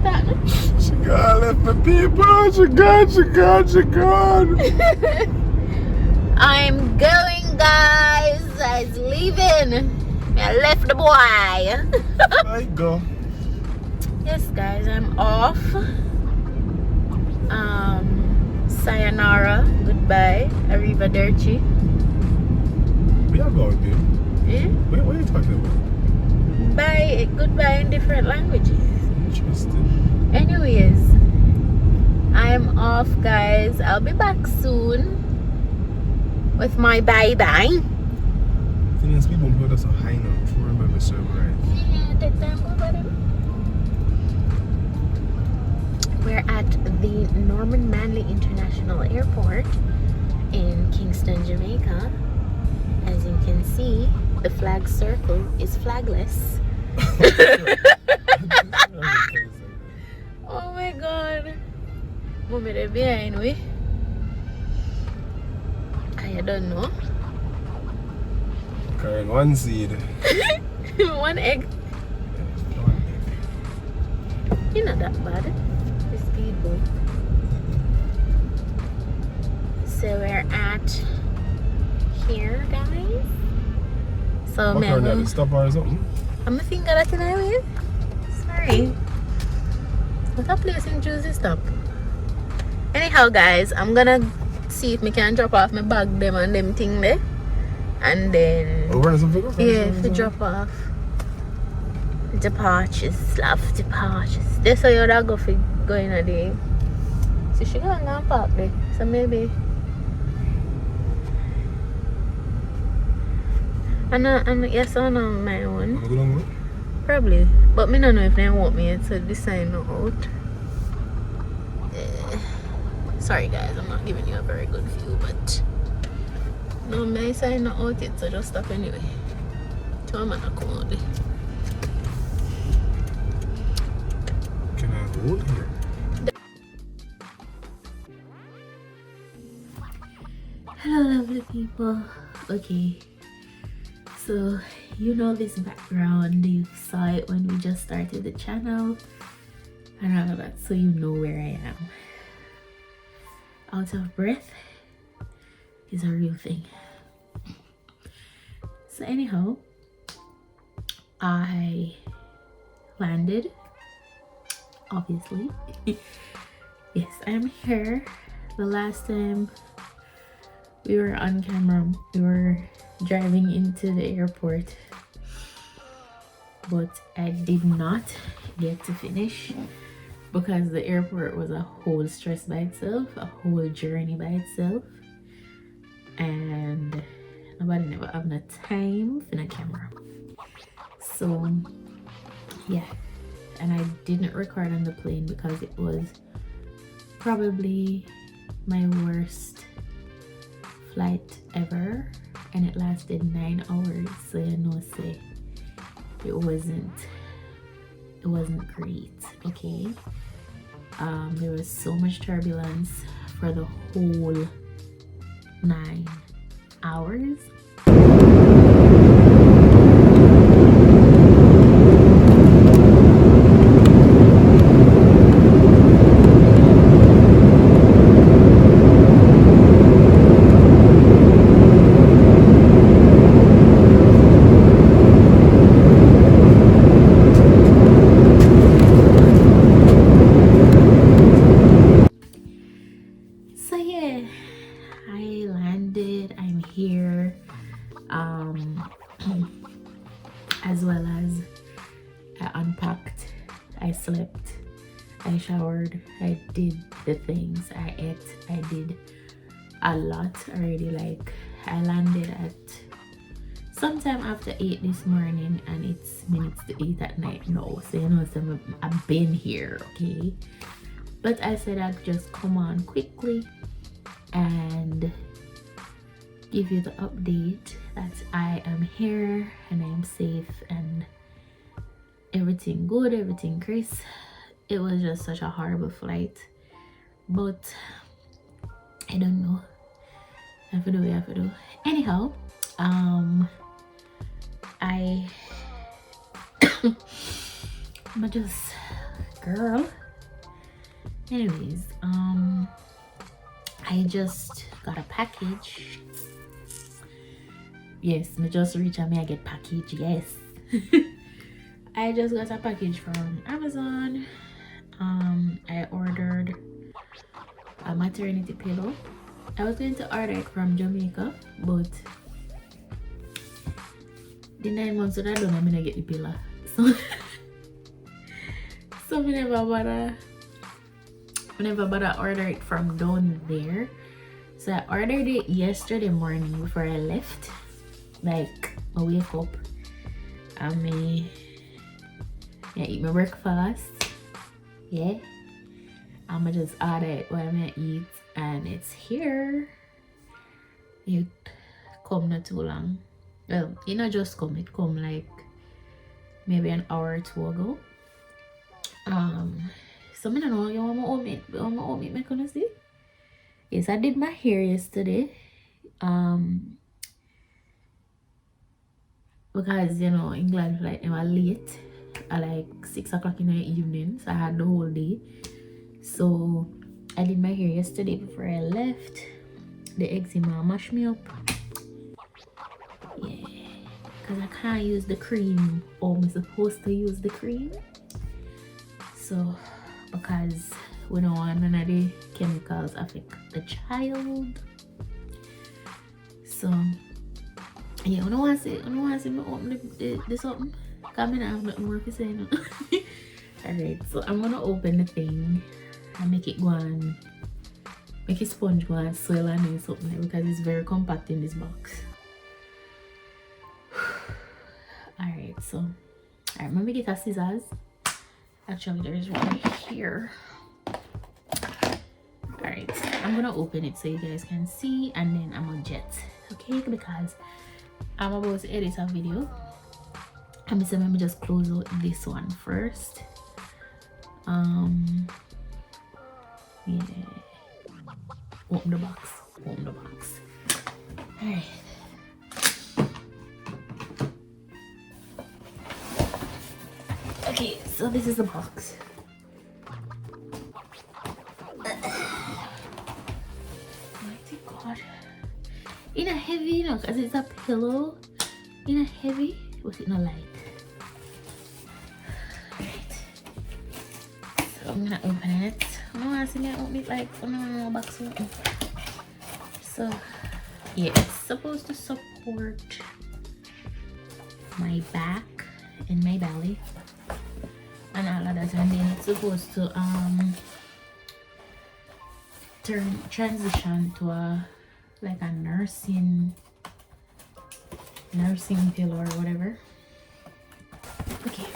that? She got left my people. She gone. I'm going, guys. I was leaving. I left the boy. I go. Yes, guys, I'm off. Sayonara, goodbye, arrivederci. Where you going, babe? Eh? What are you talking about? Bye, goodbye in different languages. Interesting. Anyways, I'm off, guys. I'll be back soon with my bye-bye. Thing is, people put us on high now. If you remember, so right. Yeah, take time over them. We're at the Norman Manley International Airport in Kingston, Jamaica. As you can see, the flag circle is flagless. Oh my god. Mommy, they're behind we. I don't know. Carrying one seed. One egg. You're not that bad. The speedboat. So we're at here, guys. So What kind of stop or something? I'm a finger that in the way. Sorry. What's that place in Jersey stop? Anyhow, guys, I'm gonna see if we can drop off my bag them and them thing there. And then Over some figure? yeah, if we drop off. Departures, love departures. That's how you're go for going a day. So she gonna park there. So maybe. And yes, I know my own. Go down there? Probably. But me don't know if they want me to decide no out. Sorry guys, I'm not giving you a very good view, but no may sign not out yet, so just stop anyway. So I'm not come out there. Can I hold here? Hello lovely people. Okay. So you know this background, you saw it when we just started the channel and all of that, so you know where I am. Out of breath is a real thing. So anyhow, I landed, obviously. Yes, I'm here. The last time we were on camera, we were driving into the airport, but I did not get to finish because the airport was a whole stress by itself, a whole journey by itself, and nobody never have no time for the camera. So yeah, and I didn't record on the plane because it was probably my worst flight ever, and it lasted 9 hours, so you know, say it wasn't great. Okay, there was so much turbulence for the whole 9 hours. So yeah, I landed, I'm here, as well as I unpacked, I slept, I showered, I did the things, I ate, I did a lot already. Like I landed at sometime after 8 this morning and it's minutes to 8 at night now, so you know, so I've been here, okay? But I said I'd just come on quickly and give you the update that I am here and I'm safe and everything good, everything crisp. It was just such a horrible flight, but I don't know. I have to do what I have to do. Anyhow, I just girl. Anyways, I just got a package. Yes, me just reach and I get package. Yes. I just got a package from Amazon. I ordered a maternity pillow. I was going to order it from Jamaica, but the 9 months that I done, I'm gonna get the pillow. So I never bother order it from down there. So I ordered it yesterday morning before I left. Like I wake up and I eat my breakfast. Yeah. I'ma just order it while I eat, and it's here. It come not too long. Well, it not just come, it come like maybe an hour or two ago. So I don't know, you want my oatmeal, I gonna see? Yes, I did my hair yesterday. Because you know, England like they were late at like 6 o'clock in the evening, so I had the whole day. So I did my hair yesterday before I left. The eczema mashed me up. Yeah, because I can't use the cream or I'm supposed to use the cream. So because we don't want none of the chemicals affect the child. So yeah, I don't want to see me open the something. Come in, I have nothing more to say now. Alright, so I'm gonna open the thing and make it go and make a sponge go and swell and something like, because it's very compact in this box. Alright, so alright, let me get a scissors. Actually, there is one here. Alright, I'm gonna open it so you guys can see, and then I'm gonna jet, okay? Because I'm about to edit a video. And so let me just close out this one first. Yeah. Open the box. Open the box. Alright. Okay, so this is the box. Mighty God. In a heavy, you know, because it's a pillow. In a heavy, was it not light? Alright. So I'm gonna open it. I don't want to see me open it like no box open. So yeah, it's supposed to support my back and my belly and all of that, and then it's supposed to transition to a like a nursing pillow or whatever. Okay,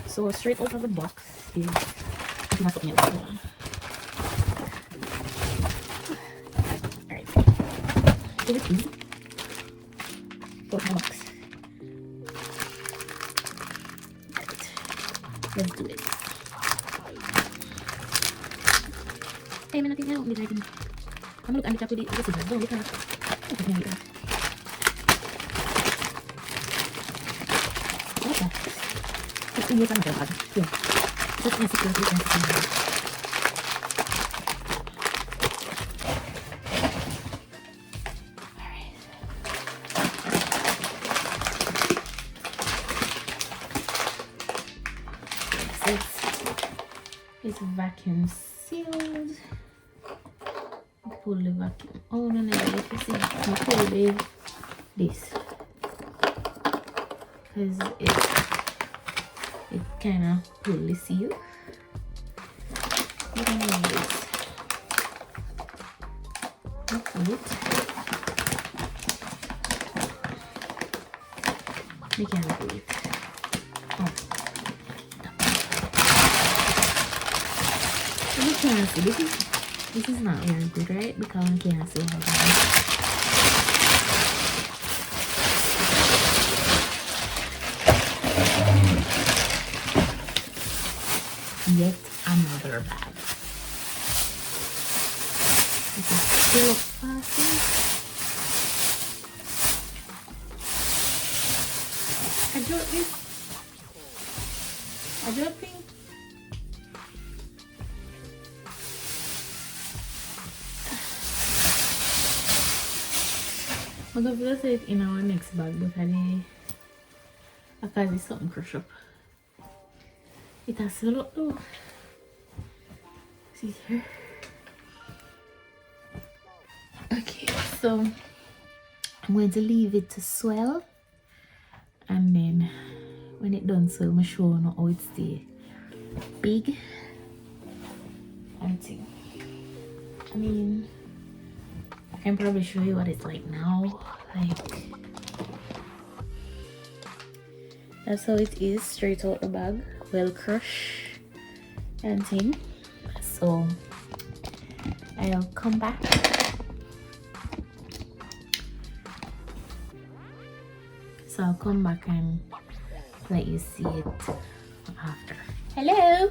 so straight out of the box is not something else. Alright, give it easy. Go to the box. Alright, let's do it. Hey, man, I think I don't need anything. I'm gonna look at the top with the scissors. Don't look at it. What's that? It's in here somewhere. Yeah. Just a secure. It's vacuum sealed. Pull the vacuum. Oh no, if you see, I pull this because it kind of pull the seal. You can use this. I pull it. You can pull it. Oh. You can't see this is not very good, right? Because you can't see how bad. Yet another bag. This is still plastic. I dropped this. I dropped it. I'm going to say it in our next bag, but I cause it's something crush up. It has swell up though. See here. Okay, so I'm going to leave it to swell, and then when it done swell, I'm show you how it stay big and thing. I mean, I can probably show you what it's like now. Like, that's how it is straight out the bag, well crushed and thing. So I'll come back. So I'll come back and let you see it after. Hello.